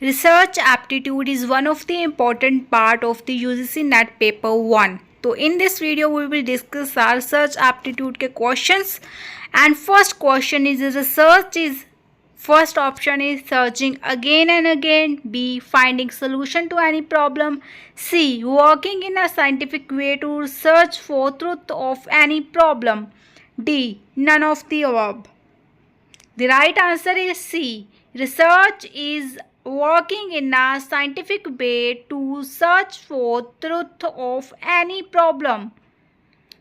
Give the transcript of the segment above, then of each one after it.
Research aptitude is one of the important part of the UGC NET paper 1. So in this video we will discuss our research aptitude के questions and first question is research is first option is searching again and again, B finding solution to any problem, C working in a scientific way to search for truth of any problem, D none of the above. The right answer is C. Research is working in a scientific way to search for truth of any problem.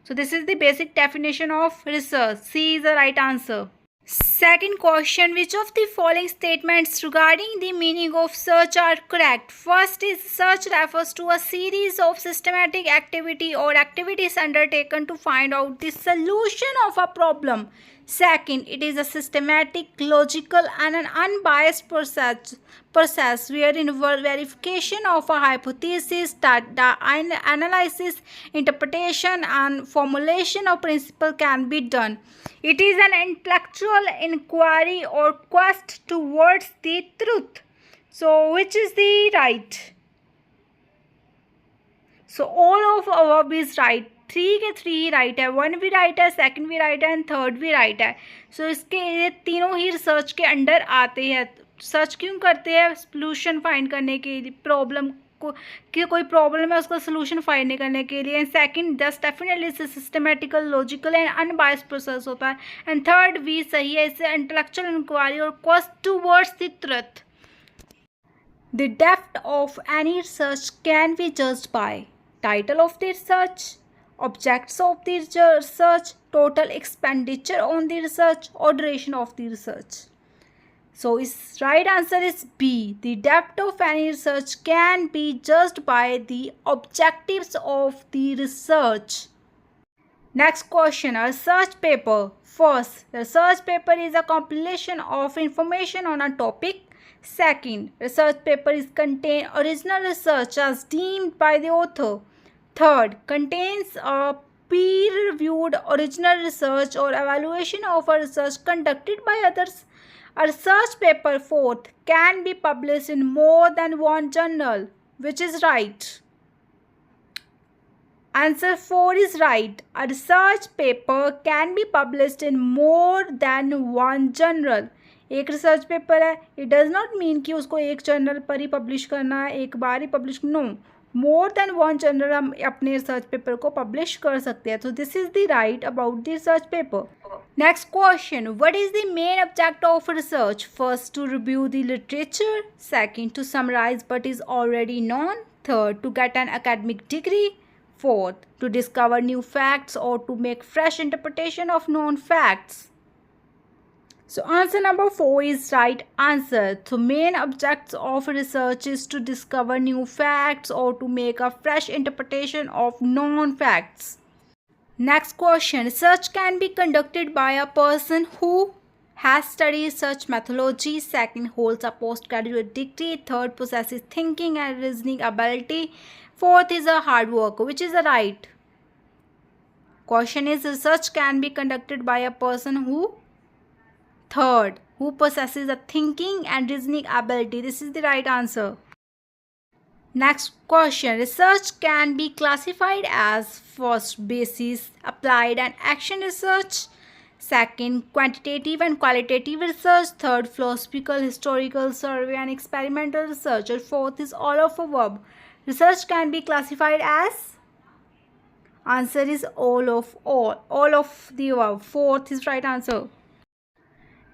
So this is the basic definition of research. C is the right answer. Second question, which of the following statements regarding the meaning of search are correct? First is search refers to a series of systematic activity or activities undertaken to find out the solution of a problem. Second, it is a systematic, logical and an unbiased process wherein verification of a hypothesis, data analysis, interpretation and formulation of principle can be done. It is an intellectual inquiry or quest towards the truth. So which is the right? So all of above is right. 3 के 3 right है, 1 भी right है, second भी right है and third भी right है. सो इसके ये तीनों ही रिसर्च के अंडर आते हैं. सर्च क्यों करते हैं? सोल्यूशन फाइंड करने के लिए, प्रॉब्लम को कि कोई प्रॉब्लम है उसका सोल्यूशन फाइंड करने के लिए. एंड सेकंड दस डेफिनेटली इससे systematical, logical and unbiased process होता है. एंड थर्ड भी सही है, इससे इंटेलेक्चुअल इंक्वायरी और quest towards the truth. The depth of any research can be judged bye title of the research, objects of the research, total expenditure on the research or duration of the research. So its right answer is B. The depth of any research can be judged by the objectives of the research. Next question, a research paper. First, the research paper is a compilation of information on a topic. Second, research paper is contain original research as deemed by the author. Third, contains a peer-reviewed original research or evaluation of a research conducted by others. A research paper, fourth, can be published in more than one journal. Which is right? Answer 4 is right. A research paper can be published in more than one journal. एक research paper है, it does not mean कि उसको एक journal पर ही publish करना है, एक बार ही publish. No, more than one journal हम अपने रिसर्च पेपर को पब्लिश कर सकते हैं. तो this is the right about the research paper. Next question, what is the main object of research? First, to review the literature. Second, to summarise what is already known. Third, to get an academic degree. Fourth, to discover new facts और to make fresh interpretation of known facts. So answer number 4 is right answer. So main objects of research is to discover new facts or to make a fresh interpretation of known facts. Next question, research can be conducted by a person who has studied such methodology. Second, holds a postgraduate degree. Third, possesses thinking and reasoning ability. Fourth is a hard worker. Which is the right? Question is, research can be conducted by a person who? Third, who possesses a thinking and reasoning ability. This is the right answer. Next question, research can be classified as first, basis, applied and action research. Second, quantitative and qualitative research. Third, philosophical, historical, survey and experimental research. And fourth is all of above. Research can be classified as? Answer is all of the above. Fourth is right answer.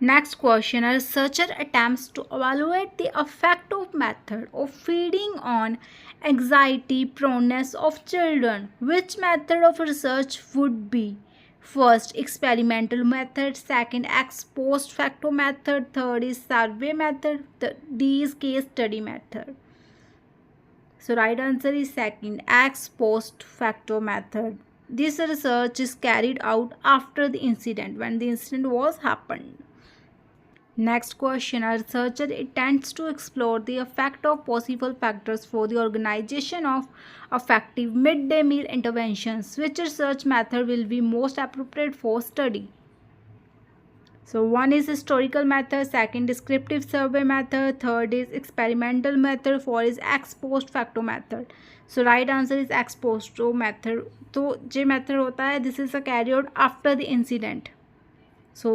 Next question, a researcher attempts to evaluate the effect of method of feeding on anxiety proneness of children. Which method of research would be? First, experimental method. Second, ex post facto method. Third is survey method. D is case study method. So right answer is second, ex post facto method. This research is carried out after the incident, when the incident was happened. Next question, a researcher intends to explore the effect of possible factors for the organization of effective midday meal interventions. Which research method will be most appropriate for study? So one is historical method, second descriptive survey method, third is experimental method, four is ex post facto method. So right answer is ex post method. तो ये method होता है, this is a carried out after the incident. So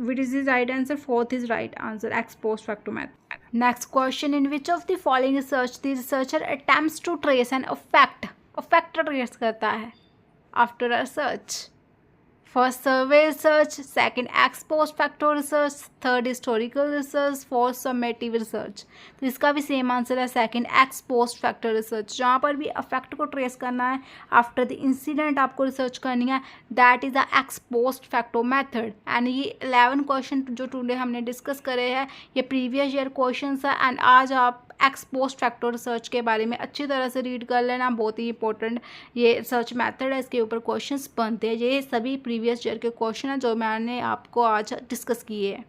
which is the right answer? Fourth is right answer, ex post facto method. Next question, in which of the following research the researcher attempts to trace an effect trace करता है after a search? First survey research, second ex post facto research, third historical research, fourth summative research. तो इसका भी same answer है second x post factor research. जहाँ पर भी affect को ट्रेस करना है आफ्टर द इंसिडेंट आपको रिसर्च करनी है, that is the x post facto method. And ये 11 क्वेश्चन जो टुडे हमने डिस्कस करे हैं ये प्रीवियस ईयर क्वेश्चन है. एंड आज आप एक्स पोस्ट फैक्टो रिसर्च के बारे में अच्छी तरह से रीड कर लेना, बहुत ही इंपॉर्टेंट ये रिसर्च मेथड है, इसके ऊपर क्वेश्चंस बनते हैं. ये सभी प्रीवियस ईयर के क्वेश्चन हैं जो मैंने आपको आज डिस्कस किए हैं.